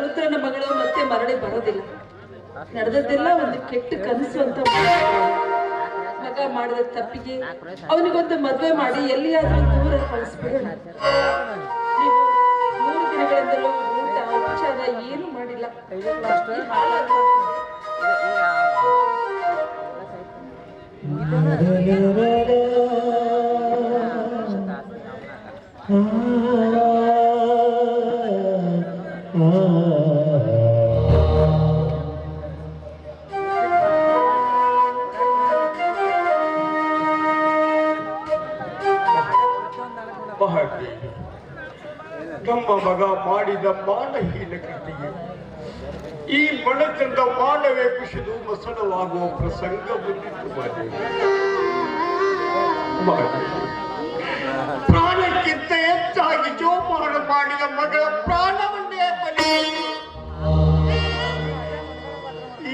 ರುದ್ರನ ಮಗಳು ಮತ್ತೆ ಮರಳಿ ಬರೋದಿಲ್ಲ. ನಡೆದದ್ದೆಲ್ಲ ಒಂದು ಕೆಟ್ಟ ಕನಸು ಅಂತ ಮಗ ಮಾಡಿದ ತಪ್ಪಿಗೆ ಅವನಿಗೊಂದು ಮದುವೆ ಮಾಡಿ ಎಲ್ಲಿಯಾದ್ರೂ ದೂರ ಕಳಿಸ್ಬಿಡೋಣ. ನೀವು 3 ದಿನಗಳಿಂದಲೂ ಊಟ ಉಪಚಾರ ಏನು ಮಾಡಿಲ್ಲ. ನಮ್ಮ ಮಗ ಮಾಡಿದ ಮಾನಹೀನ ಕೃತಿಗೆ ಈ ಮನದಿಂದ ಮಾನವೇ ಕುಸಿದು ಮಸಣವಾಗುವ ಪ್ರಸಂಗ ಬಂದಿತ್ತು. ಪ್ರಾಣಕ್ಕಿಂತ ಹೆಚ್ಚಾಗಿ ಜೋಪಾನ ಮಾಡಿದ ಮಗಳ ಪ್ರಾಣವನ್ನೇ ಬಲಿ.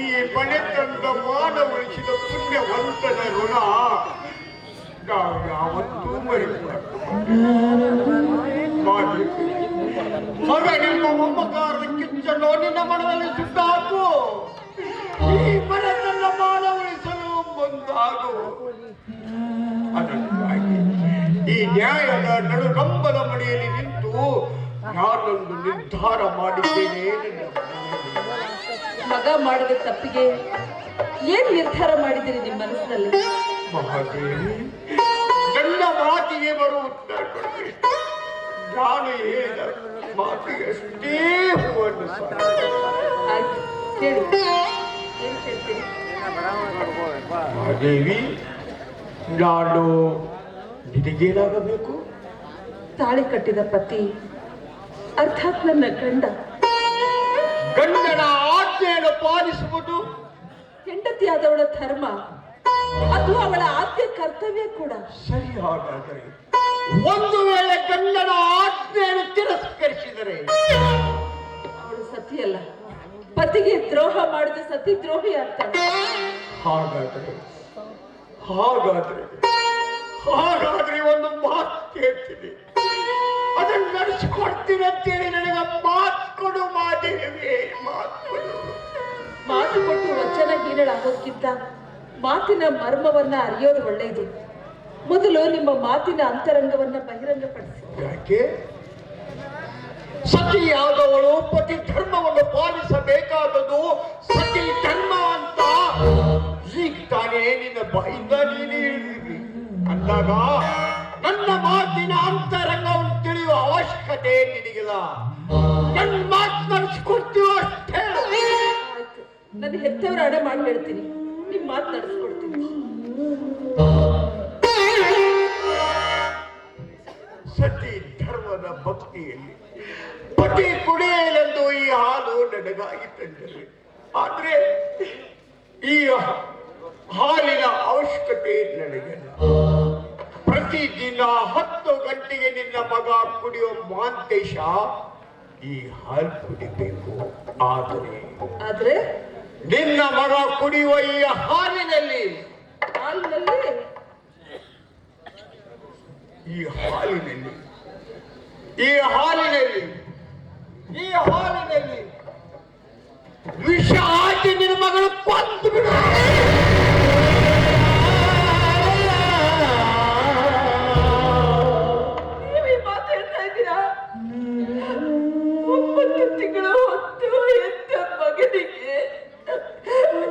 ಈ ಮನೆತಂದ ಮಾನ ಉಳಿಸಿದ ಪುಣ್ಯವಂತನ ಋಣ ನಾವು ಯಾವತ್ತೂ ಮಗ ನಿಮ್ಮ ಮೊಮ್ಮಕಾರದ ಕಿಚ್ಚನ್ನು ನಿನ್ನ ಮನದಲ್ಲಿ ಸುಟ್ಟಾಕು. ಈ ಮನೆತಂದ ಮಾನ ಉಳಿಸಲು ಮುಂದಾಗು. ಅದಕ್ಕಾಗಿ ಈ ನ್ಯಾಯದ ನಡುಗಂಬದ ಮನೆಯಲ್ಲಿ ನಿಂತು ನಾನೊಂದು ನಿರ್ಧಾರ ಮಾಡಿದ್ದೇನೆ. ಮಗ ಮಾಡಿದ ತಪ್ಪಿಗೆ ಏನ್ ನಿರ್ಧಾರ ಮಾಡಿದ್ದೀರಿ ನಿಮ್ಮ ಮನಸ್ಸಿನಲ್ಲಿ? ಮಹಾದೇವಿ, ನನ್ನ ಮಾತಿಗೆ ಬರುವ ಉತ್ತರ ಕೊಡಬೇಕು. ನಾನು ಹೇಳಿದ ಮಾತಿಗೆ ಅಷ್ಟೇ ಹೂವನ್ನು ಮಹಾದೇವಿ, ನಾನು ನಿನಗೇನಾಗಬೇಕು? ತಾಳಿ ಕಟ್ಟಿದ ಪತಿ ಅರ್ಥಾತ್ ನನ್ನ ಗಂಡನ ಆಜ್ಞೆಯನ್ನು ಪಾಲಿಸುವುದು ಹೆಂಡತಿಯಾದವಳ ಧರ್ಮ, ಅದು ಅವಳ ಆದ್ಯ ಕರ್ತವ್ಯ ಕೂಡ. ಸರಿ. ಹಾಗಾದರೆ ಒಂದು ವೇಳೆ ಗಂಡನ ಆಜ್ಞೆಯನ್ನು ತಿರಸ್ಕರಿಸಿದರೆ ಅವಳು ಸತಿಯಲ್ಲ, ಪತಿಗೆ ದ್ರೋಹ ಮಾಡಿದ ಸತಿ ದ್ರೋಹಿ ಆಗ್ತಾಳೆ. ಹಾಗಾದ್ರೆ ಒಂದು ಮಾತು ಕೇಳ್ತೀನಿ, ಅದನ್ನು ನಡೆಸಿಕೊಡ್ತೀನಿ ಅಂತೇಳಿ ನನಗೆ ಮಾತು ಕೊಡು ಮಾದೇವಿ. ಮಾತು ಕೊಟ್ಟು ವಚನ ಹೀನಳಾಗೋದ್ಕಿಂತ ಮಾತಿನ ಮರ್ಮವನ್ನ ಅರಿಯೋದು ಒಳ್ಳೆಯದು. ಮೊದಲು ನಿಮ್ಮ ಮಾತಿನ ಅಂತರಂಗವನ್ನ ಬಹಿರಂಗಪಡಿಸಿ. ಯಾಕೆ? ಸತಿಯಾದವಳು ಪತಿ ಧರ್ಮವನ್ನು ಪಾಲಿಸಬೇಕಾದದ್ದು ಸತಿ ಧರ್ಮ ಅಂತ ಈಗ ತಾನೇ ನಿನ್ನ ಬಾಯಿಂದ ನೀನು ಹೇಳಿದ್ರಿ ಅಂದಾಗ ನನ್ನ ಮಾತಿನ ಅಂತರಂಗವನ್ನು ತಿಳಿಯುವ ಅವಶ್ಯಕತೆ ನಿನಗಿಲ್ಲ. ನನ್ನ ಮಾತು ನಡೆಸಿಕೊಡ್ತೀವ ಅಷ್ಟೇ. ನನ್ನ ಹೆತ್ತವರ ಅಡ ಮಾಡಿ ಹೇಳ್ತೀನಿ, ನಿಮ್ ಮಾತು ನಡೆಸ್ಕೊಡ್ತೀನಿ. ಸತಿ ಧರ್ಮದ ಭಕ್ತಿಯಲ್ಲಿ ಪತಿ ಕುಡಿಯಲೆಂದು ಈ ಹಾಲು ನನಗಾಗಿ ತಂದರೆ, ಆದ್ರೆ ಈ ಹಾಲಿನ ಅವಶ್ಯಕತೆ ನನಗಿಲ್ಲ. ಪ್ರತಿದಿನ 10 ಗಂಟೆಗೆ ನಿನ್ನ ಮಗ ಕುಡಿಯುವ ಮಾಂತೇಶ ಈ ಹಾಲು ಕುಡಿಬೇಕು. ಆದ್ರೆ ನಿನ್ನ ಮಗ ಕುಡಿಯುವ ಈ ಹಾಲಿನಲ್ಲಿ ವಿಷ ಹಾಕಿ ನಿನ್ನ ಮಗಳು ಕೊಂದು ಬಿಡು. ನೀವೇ ಮಾತಾಡ್ತಾ ಇದ್ದೀರಾ? 9 ತಿಂಗಳು ಹೊತ್ತು ಎಂತ ಮಗನಿಗೆ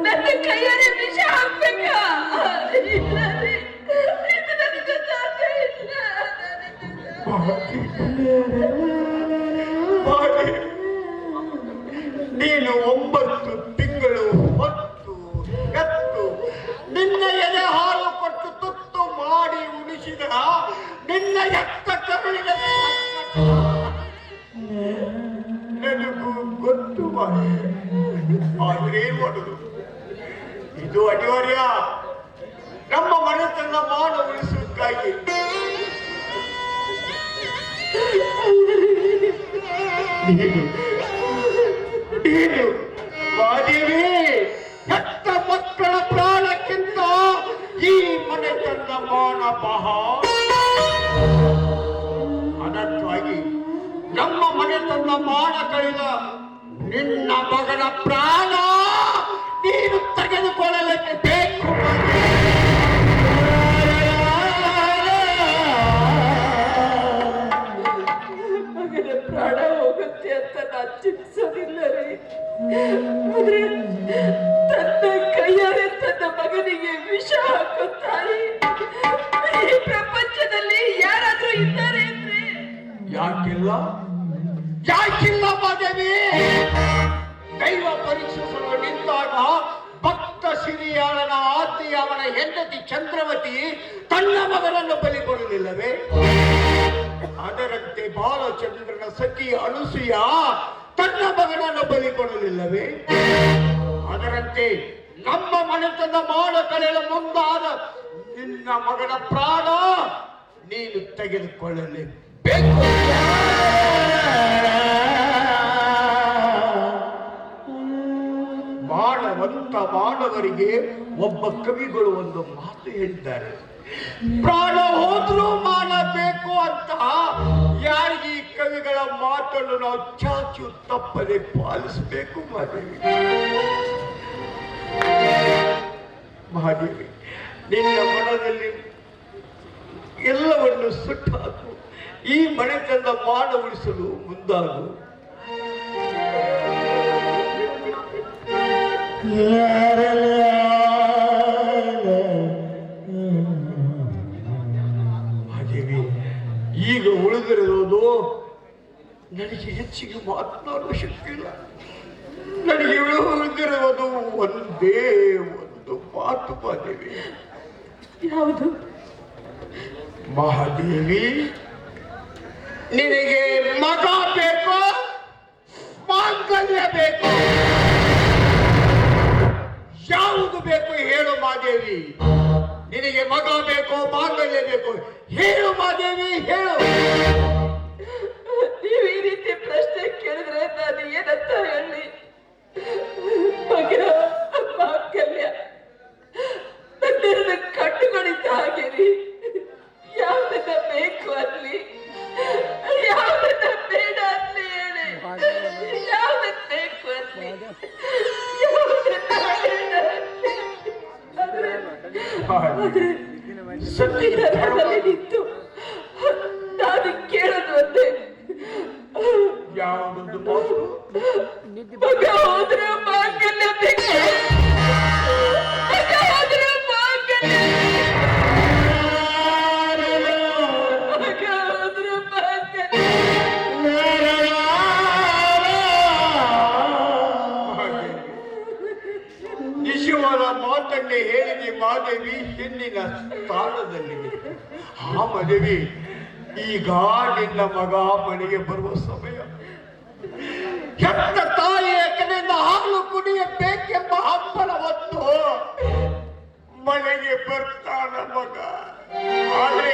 ನನ್ನ ಕೈಯಲ್ಲಿ ವಿಷ ಹಾಕ್ಬೇಕಾ? ಇದು ನನಗೆ ಸಾಧ್ಯ ಇಲ್ಲ. ನೀನು 9 ತಿಂಗಳು ಹೊತ್ತು ಎತ್ತು ನಿನ್ನ ಎದೆ ಹಾಲು ಕೊಟ್ಟು ತುತ್ತು ಮಾಡಿ ಉಣಿಸಿದ ನಿನ್ನ ಎತ್ತ ಕರುಳಿನ ನನಗೂ ಗೊತ್ತು. ಆದ್ರೆ ಏನ್ ಮಾಡುದು? ಇದು ಅನಿವಾರ್ಯ. ನಮ್ಮ ಮನೆತನ ಮಾನ ಉಳಿಸುವುದಕ್ಕಾಗಿ ನೀನು ಮಾದೇವಿ ಹೆತ್ತ ಮಕ್ಕಳ ಪ್ರಾಣಕ್ಕಿಂತ ಈ ಮನೆತನ ಮಾನ ಬಹಳ. ಅದಕ್ಕಾಗಿ ನಮ್ಮ ಮನೆತನ ಮಾನ ಕಳೆದ ನಿನ್ನ ಮಗನ ಪ್ರಾಣ ನೀನು ತೆಗೆದುಕೊಳ್ಳಲೇಬೇಕು. ಮಗನ ಪ್ರಾಣ ಹೋಗುತ್ತೆ ಅಂತ ನಾನು ಚಿಂತಿಸೋದಿಲ್ಲ ರೀ. ಆದ್ರೆ ತನ್ನ ಕೈಯಾರೆ ತನ್ನ ಮಗನಿಗೆ ವಿಷ ಹಾಕೋ ತಾಯಿ ಈ ಪ್ರಪಂಚದಲ್ಲಿ ಯಾರಾದ್ರೂ ಇದ್ದಾರೆ ಅಂದ್ರೆ ಯಾಕಿಲ್ಲ ಮಾದೇವಿ? ದೈವ ಪರೀಕ್ಷಿಸಲು ನಿಂತಾಗ ಭಕ್ತ ಸಿರಿಯಾಳನ ಆತಿ ಅವನ ಹೆಂಡತಿ ಚಂದ್ರವತಿ ತನ್ನ ಮಗನನ್ನು ಬಲಿ ಕೊಡಲಿಲ್ಲವೇ? ಅದರಂತೆ ಬಾಲಚಂದ್ರನ ಸಖಿ ಅನುಸೂಯ ತನ್ನ ಮಗನನ್ನು ಬಲಿ ಕೊಡಲಿಲ್ಲವೇ? ಅದರಂತೆ ನಮ್ಮ ಮನೆತನ ಮಾಡ ಕಳೆಯಲು ಮುಂದಾದ ನಿನ್ನ ಮಗನ ಪ್ರಾಣ ನೀನು ತೆಗೆದುಕೊಳ್ಳಲೇಬೇಕು. ಮಾನವಂತ ಮಾನವರಿಗೆ ಒಬ್ಬ ಕವಿಗಳು ಒಂದು ಮಾತು ಹೇಳಿದ್ದಾರೆ, ಪ್ರಾಣ ಹೋದ್ರೂ ಮಾಡಬೇಕು ಅಂತ. ಯಾರಿಗೆ ಈ ಕವಿಗಳ ಮಾತನ್ನು ನಾವು ಚಾಚು ತಪ್ಪದೆ ಪಾಲಿಸಬೇಕು ಮಹಾದೇವಿ. ಮಹಾದೇವಿ, ನಿನ್ನ ಮನದಲ್ಲಿ ಎಲ್ಲವನ್ನು ಸುಟ್ಟಾಕು. ಈ ಮನೆತನದ ಮಾನ ಉಳಿಸಲು ಮುಂದಾಗು. ಮಹಾದೇವಿ, ಈಗ ಉಳಿದಿರೋದು ನನಗೆ ಹೆಚ್ಚಿಗೆ ಮಾತನಾಡುವ ಶಕ್ತಿ ಇಲ್ಲ. ನನಗೆ ಉಳಿದಿರುವುದು ಒಂದೇ ಒಂದು ಮಾತು ಮಹಾದೇವಿ. ಯಾವುದು? ಮಹಾದೇವಿ, ನಿನಗೆ ಮಗ ಬೇಕು, ಮಾಂಗಲ್ಯ ಬೇಕು, ಯಾವುದು ಬೇಕು ಹೇಳು ಮಹಾದೇವಿ. ನಿನಗೆ ಮಗ ಬೇಕು, ಮಾಂಗಲ್ಯ ಬೇಕು, ಹೇಳು ಮಹಾದೇವಿ, ಹೇಳು. ನೀವು ಈ ರೀತಿ ಪ್ರಶ್ನೆ ಕೇಳಿದ್ರೆ ನಾನು ಏನಂತ ಹೇಳಿ? ಮಗ, ಮಾಂಗಲ್ಯ ನನ್ನೆರಡು ಕಣ್ಣುಗಳಿದ್ದ ಹಾಗೇರಿ. ಯಾವ್ದನ್ನ ಬೇಕು ಅನ್ಲಿ, ಯಾವ್ದನ್ನ ಬೇಡ ಅನ್ಲಿ ಹೇಳಿ. ಯಾವ್ದನ್ನ ಬೇಕು ಅನ್ಲಿ, ಯಾವ್ದನ್ನ ಬೇಡ ಅನ್ಲಿ. ಆದ್ರೆ ಸತ್ಯದಲ್ಲಿ ನಿಂತು ನಾನು ಕೇಳೋದು ಒಂದೇ, ಯಾವುದೊಂದು ಮಾತು? ಮಗ ಹೋದ್ರೆ ಮಾಂಗಲ್ಯ ಬೇಕು, ಮಗ ಹೋದ್ರೆ ಮಾಂಗಲ್ಯ, ಮಗ ಹೋದ್ರೆ ಮಾಂಗಲ್ಯ. ನಿಜವಾದ ಮಾತನ್ನೇ ಹೇಳಿದೆ ಮಾದೇವಿ. ಹೆಣ್ಣಿನ ಸ್ಥಾನದಲ್ಲಿ ಆ ಮದೇವಿ, ಈಗ ನಿನ್ನ ಮಗ ಮನೆಗೆ ಬರುವ ಸಮಯ. ಹೆತ್ತ ತಾಯಿಯ ಕಡೆಯಿಂದ ಹಾಲು ಕುಡಿಯಬೇಕೆಂಬ ಹಂಬಲ ಹೊತ್ತು ಮನೆಗೆ ಬರ್ತಾನ ಮಗ. ಆದ್ರೆ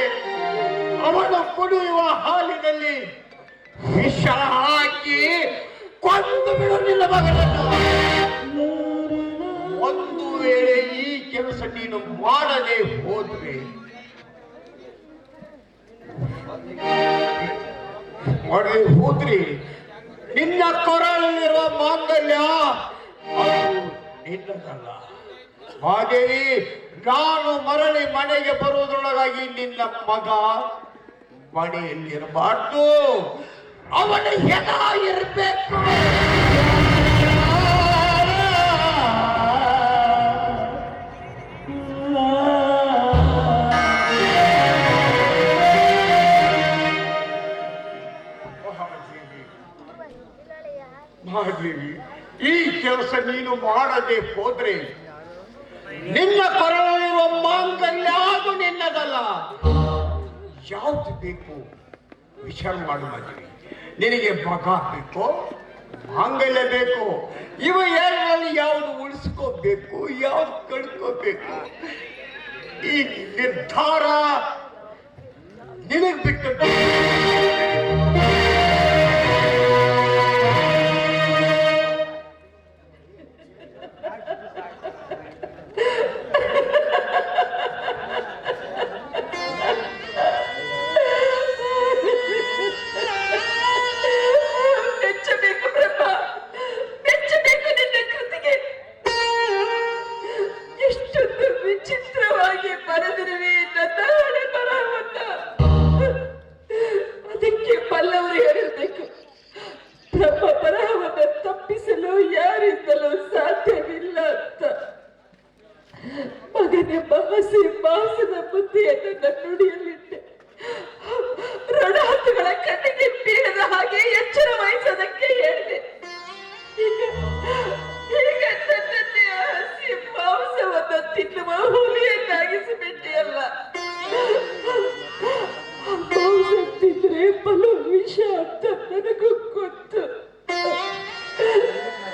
ಅವನು ಕುಡಿಯುವ ಹಾಲಿನಲ್ಲಿ ವಿಷ ಹಾಕಿ ಕೊಂದು ಬಿಡುವುದಿಲ್ಲ ಮಗನನ್ನು. ಒಂದು ವೇಳೆ ಈ ಕೆಲಸ ನೀನು ಮಾಡದೆ ಹೋದ್ರೆ ನಿನ್ನ ಕೊರಳಲ್ಲಿರುವ ಮಾಂಗಲ್ಯ ಅದು ನಿನ್ನದಲ್ಲ. ಹಾಗೆಯೇ ನಾನು ಮರಳಿ ಮನೆಗೆ ಬರುವುದರೊಳಗಾಗಿ ನಿನ್ನ ಮಗ ಮನೆಯಲ್ಲಿ ಇರಬಾರ್ದು, ಅವನ ಹೆಣ ಇರಬೇಕು. ಮಹಾದೇವಿ, ಈ ಕೆಲಸ ನೀನು ಮಾಡದೆ ಹೋದ್ರೆ ನಿನ್ನ ಕೊರಳಲ್ಲಿರುವ ಮಾಂಗಲ್ಯ ಅದು ನಿನ್ನದಲ್ಲ. ಯಾವ್ದು ಬೇಕು ವಿಚಾರ ಮಾಡು ಮಹಾದೇವಿ. ನಿನಗೆ ಮಗ ಬೇಕು, ಮಾಂಗಲ್ಯ ಬೇಕು, ಇವ ಎರಡರಲ್ಲಿ ಯಾವುದು ಉಳಿಸ್ಕೋಬೇಕು, ಯಾವ್ದು ಕಳ್ಕೋಬೇಕು, ಈ ನಿರ್ಧಾರ ನಿನಗೆ ಬಿಟ್ಟು. ಕಳಿಸಿಬಿಟ್ಟಿಯಲ್ಲ. ಮಾಂಸ ತಿಂದ್ರೆ ಬಲು ವಿಷ ಅಂತ ನನಗೂ ಗೊತ್ತು.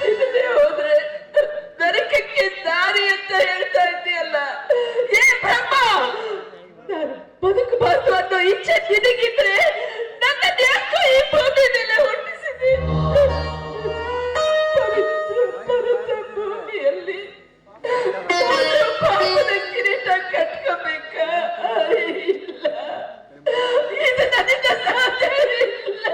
ತಿನ್ನದೆ ಹೋದ್ರೆ ನರಕಕ್ಕೆ ದಾರಿ ಅಂತ ಹೇಳ್ತಾ ಇದ್ದೀಯಲ್ಲ. ಏ ಬ್ರಹ್ಮ, ನಾನು ಬದುಕಬಾರ್ದು ಅನ್ನೋ ಇಚ್ಛೆ ನಿನಗಿದ್ರೆ ನನ್ನ ಯಾಕೋ ಈ ಭೂಮಿ ಮೇಲೆ ಹುಟ್ಟಿಸಿದೆ? ಪವಿತ್ರ ಭರತ ಭೂಮಿಯಲ್ಲಿ ಪಾಪದ ಕಿರೀಟ ಕಟ್ಕೋಬೇಕ? ಇಲ್ಲ, ಇದು ನನ್ನಿಂದ ಸಾಧ್ಯ ಇಲ್ಲ.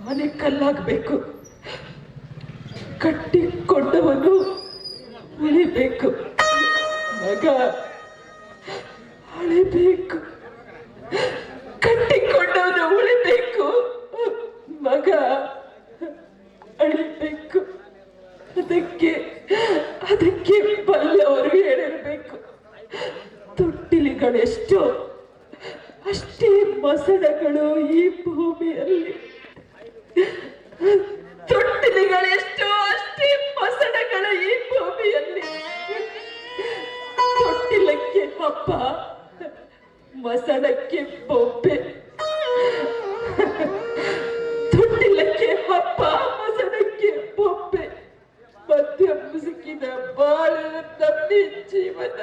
ಮನೆ ಕಲ್ಲಾಗಬೇಕು, ಕಟ್ಟಿಕೊಂಡವನು ಉಳಿಬೇಕು, ಮಗ ಅಳಿಬೇಕು. ಕಟ್ಟಿಕೊಂಡವನು ಉಳಿಬೇಕು, ಮಗ ಅಳಿಬೇಕು. ಅದಕ್ಕೆ ಬಲ್ಲವರು ಹೇಳಿರ್ಬೇಕು. ತೊಟ್ಟಿಲಿಗಳೆಷ್ಟೋ ಅಷ್ಟೇ ಮಸಣಗಳು ಈ ಭೂಮಿಯಲ್ಲಿ. ತೊಟ್ಟಿಲಿಗಳೆಷ್ಟೋ ಅಷ್ಟೇ ಮಸಣಗಳ ಈ ಭೂಮಿಯಲ್ಲಿ. ತೊಟ್ಟಿಲಕ್ಕೆ ಹಬ್ಬ, ಮಸಣಕ್ಕೆ ಬೊಬ್ಬೆ. ತೊಟ್ಟಿಲಕ್ಕೆ ಹಬ್ಬ, ಮಸಣಕ್ಕೆ ಬೊಬ್ಬೆ. ಮಧ್ಯ ಮುಸುಕಿನ ಬಾಳು ನಮ್ಮಿ ಜೀವನ.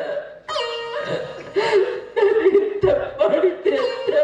ನಾನಿಂತ ಮಾಡಿದ್ದೆ ಅಂತ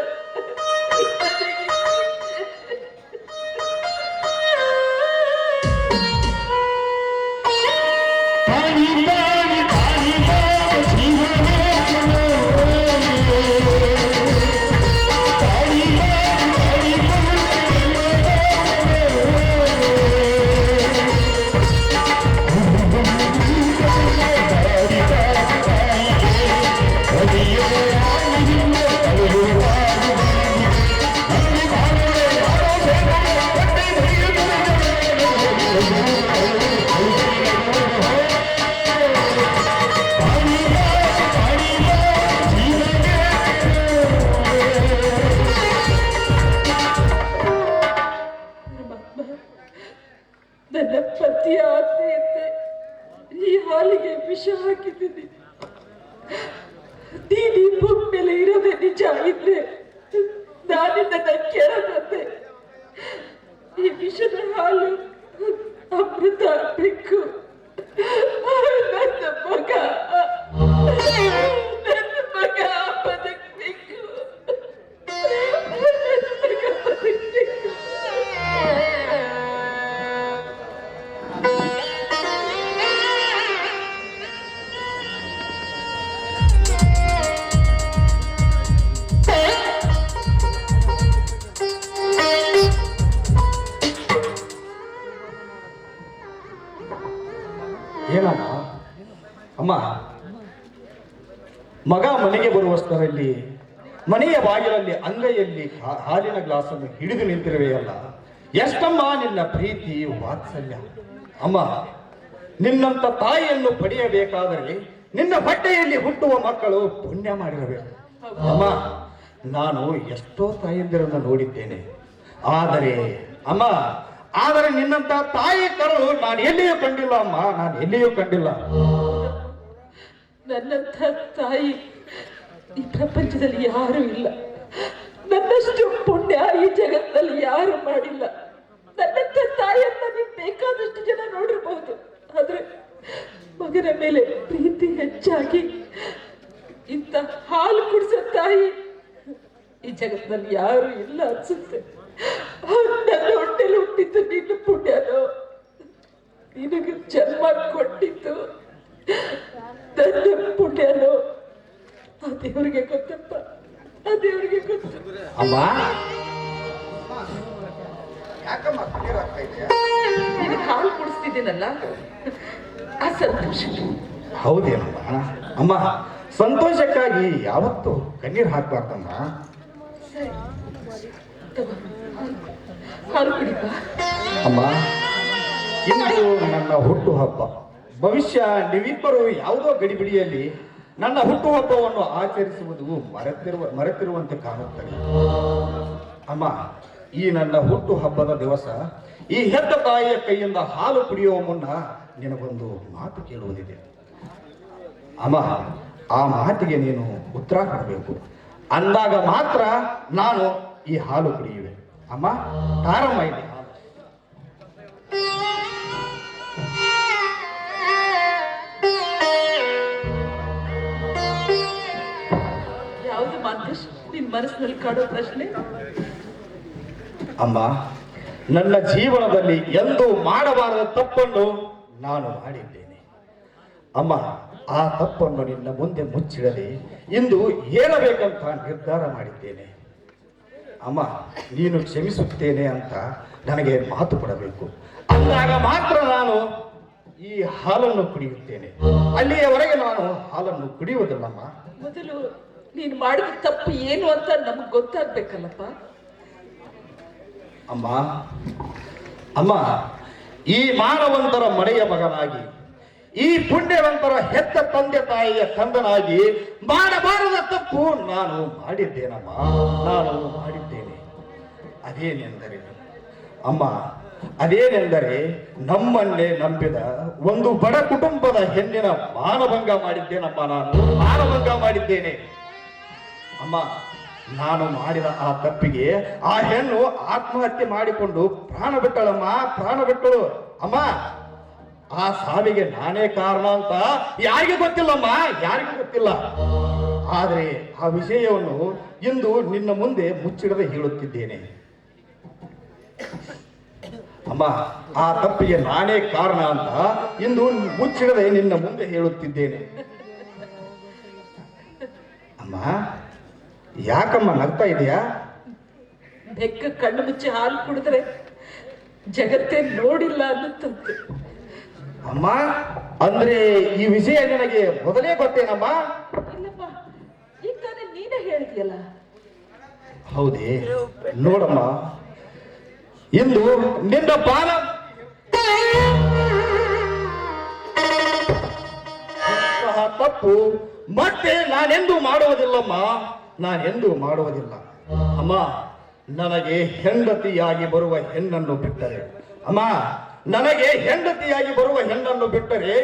ನನ್ನ ಪತಿಯ ಆಜ್ಞೆಯಂತೆ ಈ ಹಾಲಿಗೆ ವಿಷ ಹಾಕಿದ್ದೀನಿ. ನೀನು ಈ ಭೂಮಿ ಮೇಲೆ ಇರೋದೇ ನಿಜ ಇದ್ರೆ ನಾನಿನ್ನ ಕೇಳದಂತೆ ಈ ವಿಷದ ಹಾಲು ಅಮೃತ ಬೇಕು. ನನ್ನ ಮಗ ಬದುಕಬೇಕು. ಏನಮ್ಮ ಅಮ್ಮ, ಮಗ ಮನೆಗೆ ಬರುವಷ್ಟರಲ್ಲಿ ಮನೆಯ ಬಾಗಿಲಲ್ಲಿ ಅಂಗೈಯಲ್ಲಿ ಹಾಲಿನ ಗ್ಲಾಸನ್ನು ಹಿಡಿದು ನಿಂತಿರುವೆಯಲ್ಲ, ಎಷ್ಟಮ್ಮ ನಿನ್ನ ಪ್ರೀತಿ ವಾತ್ಸಲ್ಯ. ಅಮ್ಮ, ನಿನ್ನಂತ ತಾಯಿಯನ್ನು ಪಡೆಯಬೇಕಾದರೆ ನಿನ್ನ ಹೊಟ್ಟೆಯಲ್ಲಿ ಹುಟ್ಟುವ ಮಕ್ಕಳು ಪುಣ್ಯ ಮಾಡಿರಬೇಕು. ಅಮ್ಮ, ನಾನು ಎಷ್ಟೋ ತಾಯಂದಿರನ್ನು ನೋಡಿದ್ದೇನೆ. ಆದರೆ ನಿನ್ನಂತ ತಾಯಿ ಕರಳು ನಾನು ಎಲ್ಲಿಯೂ ಕಂಡಿಲ್ಲ ಅಮ್ಮ, ನಾನು ಎಲ್ಲಿಯೂ ಕಂಡಿಲ್ಲ. ನನ್ನಂಥ ತಾಯಿ ಈ ಪ್ರಪಂಚದಲ್ಲಿ ಯಾರು ಇಲ್ಲ. ನನ್ನಷ್ಟು ಪುಣ್ಯ ಈ ಜಗತ್ತಲ್ಲಿ ಯಾರು ಮಾಡಿಲ್ಲ. ನನ್ನಂಥ ತಾಯಿಯನ್ನ ನೀವು ಬೇಕಾದಷ್ಟು ಜನ ನೋಡಿರಬಹುದು, ಆದ್ರೆ ಮಗನ ಮೇಲೆ ಪ್ರೀತಿ ಹೆಚ್ಚಾಗಿ ಇಂಥ ಹಾಲು ಕುಡಿಸೋ ತಾಯಿ ಈ ಜಗತ್ತಿನಲ್ಲಿ ಯಾರು ಇಲ್ಲ ಅನ್ಸುತ್ತೆ. ನನ್ನ ಹೊಟ್ಟೆಲಿ ಹುಟ್ಟಿದ್ದು ನಿನ್ನ ಪುಣ್ಯನೋ, ನಿನಗೆ ಜನ್ಮ ಕೊಟ್ಟಿದ್ದು ನನ್ನ ಪುಣ್ಯನೋ, ಆ ದೇವರಿಗೆ ಗೊತ್ತಪ್ಪ, ಆ ದೇವರಿಗೆ ಗೊತ್ತು. ಅಮ್ಮ, ನಿನಗೆ ಹಾಲು ಕುಡಿಸ್ತಿದ್ದೀನಲ್ಲ ಆ ಸಂತೋಷ. ಹೌದೇನಮ್ಮ? ಅಮ್ಮ, ಸಂತೋಷಕ್ಕಾಗಿ ಯಾವತ್ತೂ ಕಣ್ಣೀರು ಹಾಕ್ಬಾರ್ದಮ್ಮ. ಸರಿ, ಹಾಲು ಕುಡಿಪ. ಅಮ್ಮ, ಇಂದು ನನ್ನ ಹುಟ್ಟು ಹಬ್ಬ. ಭವಿಷ್ಯ ನೀವಿಬ್ಬರು ಯಾವುದೋ ಗಡಿಬಿಡಿಯಲ್ಲಿ ನನ್ನ ಹುಟ್ಟುಹಬ್ಬವನ್ನು ಆಚರಿಸುವುದು ಮರೆತಿರುವಂತೆ ಕಾಣುತ್ತದೆ. ಅಮ್ಮ, ಈ ನನ್ನ ಹುಟ್ಟುಹಬ್ಬದ ದಿವಸ ಈ ಹೆತ್ತ ತಾಯಿಯ ಕೈಯಿಂದ ಹಾಲು ಕುಡಿಯುವ ಮುನ್ನ ನಿನಗೊಂದು ಮಾತು ಕೇಳುವುದಿದೆ. ಅಮ್ಮ, ಆ ಮಾತಿಗೆ ನೀನು ಉತ್ತರ ಕೊಡಬೇಕು. ಅಂದಾಗ ಮಾತ್ರ ನಾನು ಈ ಹಾಲು ಕುಡಿಯುವೆ. ಅಮ್ಮ, ತಾರಮ್ಮ ಇದೆ ಹಾಲು. ಯಾವುದು ಮಾತೇಶ್ ನಿನ್ ಮನಸ್ಸಿನಲ್ಲಿ ಕಾಡೋ ಪ್ರಶ್ನೆ? ಅಮ್ಮ, ನನ್ನ ಜೀವನದಲ್ಲಿ ಎಂದೂ ಮಾಡಬಾರದ ತಪ್ಪನ್ನು ನಾನು ಮಾಡಿದ್ದೇನೆ. ಅಮ್ಮ, ಆ ತಪ್ಪನ್ನು ನಿನ್ನ ಮುಂದೆ ಮುಚ್ಚಿಡದೆ ಇಂದು ಹೇಳಬೇಕಂತ ನಿರ್ಧಾರ ಮಾಡಿದ್ದೇನೆ. ಅಮ್ಮ, ನೀನು ಕ್ಷಮಿಸುತ್ತೇನೆ ಅಂತ ನನಗೆ ಮಾತು ಕೊಡಬೇಕು. ಅಂದಾಗ ಮಾತ್ರ ನಾನು ಈ ಹಾಲನ್ನು ಕುಡಿಯುತ್ತೇನೆ. ಅಲ್ಲಿಯವರೆಗೆ ನಾನು ಹಾಲನ್ನು ಕುಡಿಯುವುದಿಲ್ಲಮ್ಮ. ಮೊದಲು ನೀನು ಮಾಡಿದ ತಪ್ಪು ಏನು ಅಂತ ನಮಗ್ ಗೊತ್ತಾಗ್ಬೇಕಲ್ಲಪ್ಪ. ಅಮ್ಮ, ಅಮ್ಮ, ಈ ಮಾನವಂತರ ಮನೆಯ ಮಗನಾಗಿ, ಈ ಪುಣ್ಯವಂತರ ಹೆತ್ತ ತಂದೆ ತಾಯಿಯ ಕಂದನಾಗಿ ಮಾಡಬಾರದ ತಪ್ಪು ನಾನು ಮಾಡಿದ್ದೇನಮ್ಮ, ನಾನು ಮಾಡಿದ್ದೇನೆ. ಅದೇನೆಂದರೆ ಅಮ್ಮ, ಅದೇನೆಂದರೆ ನಮ್ಮನ್ನೇ ನಂಬಿದ ಒಂದು ಬಡ ಕುಟುಂಬದ ಹೆಣ್ಣಿನ ಮಾನಭಂಗ ಮಾಡಿದ್ದೇನಮ್ಮ. ನಾನು ಮಾನಭಂಗ ಮಾಡಿದ್ದೇನೆ ಅಮ್ಮ. ನಾನು ಮಾಡಿದ ಆ ತಪ್ಪಿಗೆ ಆ ಹೆಣ್ಣು ಆತ್ಮಹತ್ಯೆ ಮಾಡಿಕೊಂಡು ಪ್ರಾಣ ಬಿಟ್ಟಳಮ್ಮ, ಪ್ರಾಣ ಬಿಟ್ಟಳು. ಅಮ್ಮ, ಆ ಸಾವಿಗೆ ನಾನೇ ಕಾರಣ ಅಂತ ಯಾರಿಗೂ ಗೊತ್ತಿಲ್ಲಮ್ಮ, ಯಾರಿಗೂ ಗೊತ್ತಿಲ್ಲ. ಆದರೆ ಆ ವಿಷಯವನ್ನು ಇಂದು ನಿನ್ನ ಮುಂದೆ ಮುಚ್ಚಿಡದೆ ಹೇಳುತ್ತಿದ್ದೇನೆ. ಅಮ್ಮ, ಆ ತಪ್ಪಿಗೆ ನಾನೇ ಕಾರಣ ಅಂತ ಇಂದು ಮುಚ್ಚಿಡದೆ ನಿನ್ನ ಮುಂದೆ ಹೇಳುತ್ತಿದ್ದೇನೆ. ಅಮ್ಮ, ಯಾಕಮ್ಮ ನಗ್ತಾ ಇದೆಯಾ? ಬೆಕ್ಕ ಕಣ್ಣು ಮುಚ್ಚಿ ಹಾಲು ಕುಡಿದ್ರೆ ಜಗತ್ತೇ ನೋಡಿಲ್ಲ ಅನ್ನುತ್ತಂತೆ. ಅಮ್ಮ, ಅಂದ್ರೆ ಈ ವಿಷಯ ನನಗೆ ಮೊದಲೇ ಗೊತ್ತೇನಮ್ಮ? ಇಲ್ಲಪ್ಪ, ಈಗ ತಾನೇ ನೀನೇ ಹೇಳಿದ್ಯಲ್ಲ. ಹೌದೇ? ನೋಡಮ್ಮ, ಇಂದು ನಿನ್ನ ಬಾಲ ತಪ್ಪು ಮತ್ತೆ ನಾನೆಂದೂ ಮಾಡುವುದಿಲ್ಲಮ್ಮ, ನಾನೆಂದೂ ಮಾಡುವುದಿಲ್ಲ. ಅಮ್ಮ, ನನಗೆ ಹೆಂಡತಿಯಾಗಿ ಬರುವ ಹೆಣ್ಣನ್ನು ಬಿಟ್ಟರೆ, ಅಮ್ಮ, ನನಗೆ ಹೆಂಡತಿಯಾಗಿ ಬರುವ ಹೆಣ್ಣನ್ನು ಬಿಟ್ಟರೆ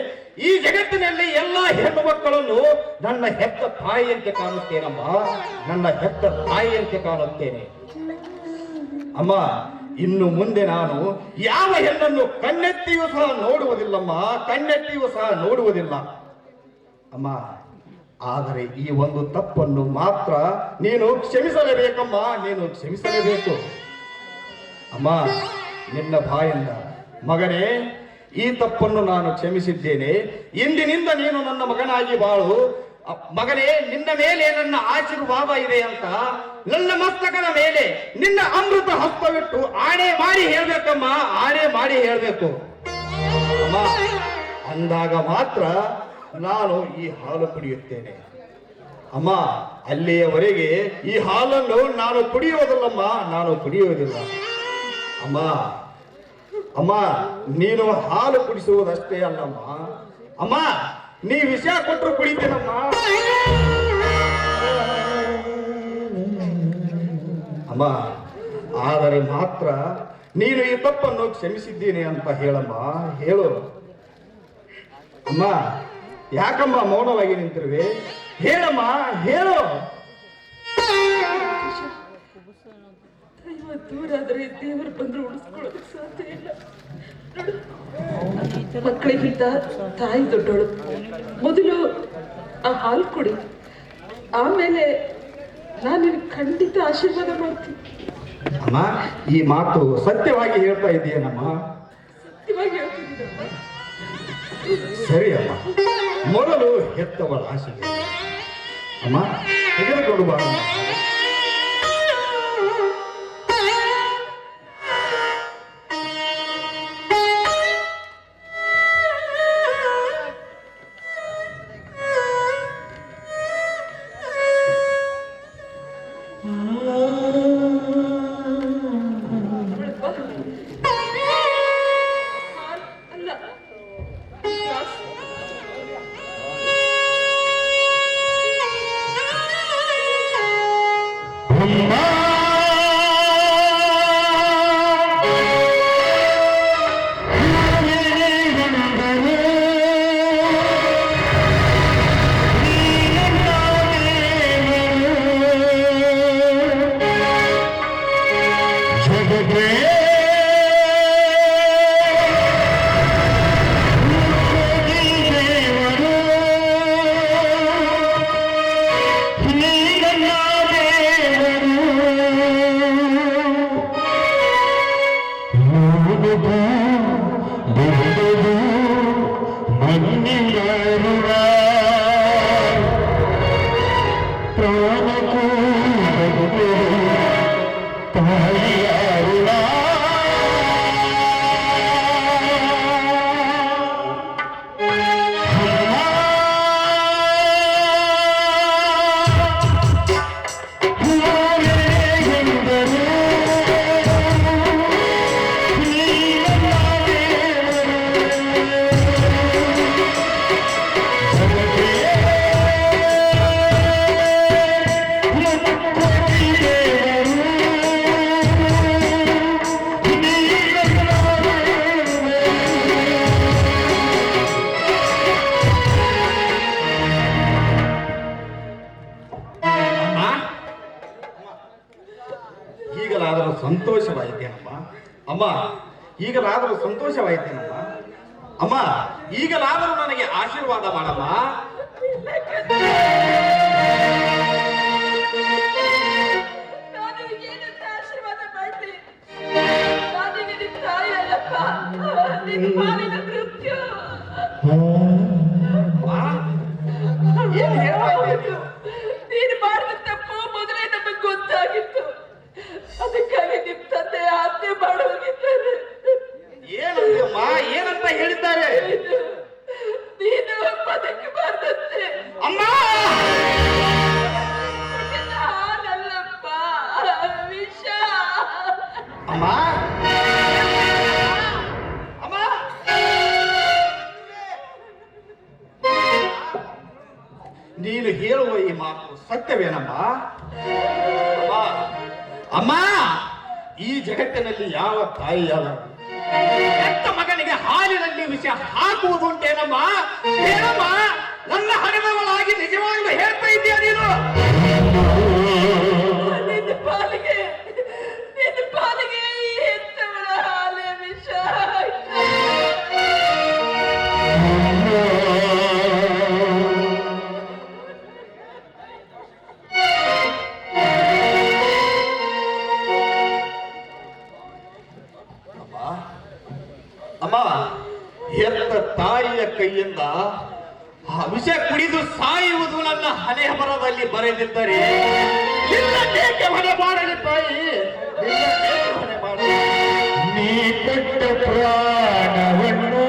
ಈ ಜಗತ್ತಿನಲ್ಲಿ ಎಲ್ಲ ಹೆಣ್ಣು ಮಕ್ಕಳನ್ನು ನನ್ನ ಹೆತ್ತ ತಾಯಿಯಂತೆ ಕಾಣುತ್ತೇನಮ್ಮ, ನನ್ನ ಹೆತ್ತ ತಾಯಿಯಂತೆ ಕಾಣುತ್ತೇನೆ. ಅಮ್ಮ, ಇನ್ನು ಮುಂದೆ ನಾನು ಯಾವ ಹೆಣ್ಣನ್ನು ಕಣ್ಣೆತ್ತಿಯೂ ಸಹ ನೋಡುವುದಿಲ್ಲಮ್ಮ, ಕಣ್ಣೆತ್ತಿಯೂ ಸಹ ನೋಡುವುದಿಲ್ಲ. ಅಮ್ಮ, ಆದರೆ ಈ ಒಂದು ತಪ್ಪನ್ನು ಮಾತ್ರ ನೀನು ಕ್ಷಮಿಸಲೇಬೇಕಮ್ಮ, ನೀನು ಕ್ಷಮಿಸಲೇಬೇಕು. ಅಮ್ಮ, ನಿನ್ನ ಬಾಯಿಂದ ಮಗನೇ, ಈ ತಪ್ಪನ್ನು ನಾನು ಕ್ಷಮಿಸಿದ್ದೇನೆ. ಇಂದಿನಿಂದ ನೀನು ನನ್ನ ಮಗನಾಗಿ ಬಾಳು. ಮಗನೇ, ನಿನ್ನ ಮೇಲೆ ನನ್ನ ಆಶೀರ್ವಾದ ಇದೆ ಅಂತ ನನ್ನ ಮಸ್ತಕದ ಮೇಲೆ ನಿನ್ನ ಅಮೃತ ಹಸ್ತವಿಟ್ಟು ಆಣೆ ಮಾಡಿ ಹೇಳ್ಬೇಕಮ್ಮ, ಆಣೆ ಮಾಡಿ ಹೇಳ್ಬೇಕು ಅಮ್ಮ. ಅಂದಾಗ ಮಾತ್ರ ನಾನು ಈ ಹಾಲು ಕುಡಿಯುತ್ತೇನೆ. ಅಮ್ಮ, ಅಲ್ಲಿಯವರೆಗೆ ಈ ಹಾಲನ್ನು ನಾನು ಕುಡಿಯುವುದಿಲ್ಲಮ್ಮ, ನಾನು ಕುಡಿಯುವುದಿಲ್ಲ. ಅಮ್ಮ, ಅಮ್ಮ, ನೀನು ಹಾಲು ಕುಡಿಸುವುದಷ್ಟೇ ಅಲ್ಲಮ್ಮ, ಅಮ್ಮ, ನೀ ವಿಷ ಕೊಟ್ಟರು ಕುಡಿತೇನಮ್ಮ. ಅಮ್ಮ, ಆದರೆ ಮಾತ್ರ ನೀನು ಈ ತಪ್ಪನ್ನು ಕ್ಷಮಿಸಿದ್ದೀನಿ ಅಂತ ಹೇಳಮ್ಮ, ಹೇಳು. ಅಮ್ಮ, ಯಾಕಮ್ಮ ಮೌನವಾಗಿ ನಿಂತಿರುವೆ? ಹೇಳಮ್ಮ, ಹೇಳು. ದೈವ ದೂರಾದ್ರೆ ದೇವರು ಬಂದ್ರೆ ಉಳಿಸ್ಕೊಳ್ಳೋದಕ್ಕೆ ಸಾಧ್ಯ ಇಲ್ಲ. ಮಕ್ಕಳಿಗಿಂತ ತಾಯಿ ದೊಡ್ಡೋಳು. ಮೊದಲು ಆ ಹಾಲು ಕೊಡಿ, ಆಮೇಲೆ ನಾನು ನಿನಗೆ ಖಂಡಿತ ಆಶೀರ್ವಾದ ಮಾಡ್ತೀನಿ. ಅಮ್ಮ, ಈ ಮಾತು ಸತ್ಯವಾಗಿ ಹೇಳ್ತಾ ಇದೆಯೇನಮ್ಮ? ಸತ್ಯವಾಗಿ ಹೇಳ್ತಿದ್ದೀನಮ್ಮ. ಸರಿ ಅಮ್ಮ, ಮೊದಲು ಹೆತ್ತವಳ ಆಶೆಗೆ ಅಮ್ಮ ತೆಗೆದುಕೊಂಡು ಬಾ. ಅಮ್ಮ ಈಗಲಾದರೂ ಸಂತೋಷವಾಯಿತೇನಮ್ಮ. ಅಮ್ಮ ಈಗಲಾದರೂ ನನಗೆ ಆಶೀರ್ವಾದ ಮಾಡಮ್ಮ. ನಾನು ಏನಂತ ಆಶೀರ್ವಾದ ಮಾಡ್ಲಿ? ನಾನೀಗ ನಿನ್ ತಾಯಿ ಅಲ್ಲಪ್ಪ, ನಿನ್ ಪಾಲಿನ ಮೃತ್ಯು. ಏನ್ ಹೇಳ್ತಾ ಇದ್ದೀಯ? ನೀನು ಮಾಡಿದ ತಪ್ಪು ಮೊದಲೇ ನಮಗೆ ಗೊತ್ತಾಗಿತ್ತು. ಅದಕ್ಕಾಗಿ ನಿಮ್ ತಂದೆ ಆಜ್ಞೆ ಮಾಡೋಗಿದ್ದಾರೆ. ಏನಂತಮ್ಮ, ಏನಂತ ಹೇಳಿದ್ದಾರೆ? ನೀನು ಬದುಕಬಾರ್ದಂತೆ. ಅಮ್ಮ ಹಾಲಲ್ಲಪ್ಪ, ವಿಷ. ಅಮ್ಮ ಅಮ್ಮ ನೀನು ಹೇಳುವ ಈ ಮಾತು ಸತ್ಯವೇನಮ್ಮ? ಅಮ್ಮ ಅಮ್ಮ ಈ ಜಗತ್ತಿನಲ್ಲಿ ಯಾವ ತಾಯಿಯಲ್ಲ ಹೆತ್ತ ಮಗನಿಗೆ ಹಾಲಿನಲ್ಲಿ ವಿಷ ಹಾಕುವುದುಂಟೇನಮ್ಮ? ಹೇಳಮ್ಮ, ನನ್ನ ಹರಿದವಳಾಗಿ ನಿಜವಾಗ್ಲೂ ಹೇಳ್ತಾ ಇದೀಯ ನೀನು? ನಿನ್ನ ಪಾಲಿಗೆ ಈ ಹೆತ್ತವಳ ಹಾಲೆ ವಿಷ. ಅಮ್ಮ ಹೆತ್ತ ತಾಯಿಯ ಕೈಯಿಂದ ಆ ವಿಷ ಕುಡಿದು ಸಾಯುವುದು ನನ್ನ ಹಣೆ ಬರದಲ್ಲಿ ಬರೆದಿದ್ದರೆ ನಿನ್ನನ್ನೇಕೆ ಹೊಣೆ ಮಾಡಲಿ ತಾಯಿ? ನಿನ್ನನ್ನೇಕೆ ಹೊಣೆ ಮಾಡಲಿ? ನೀ ಕೊಟ್ಟ ಪ್ರಾಣವನ್ನು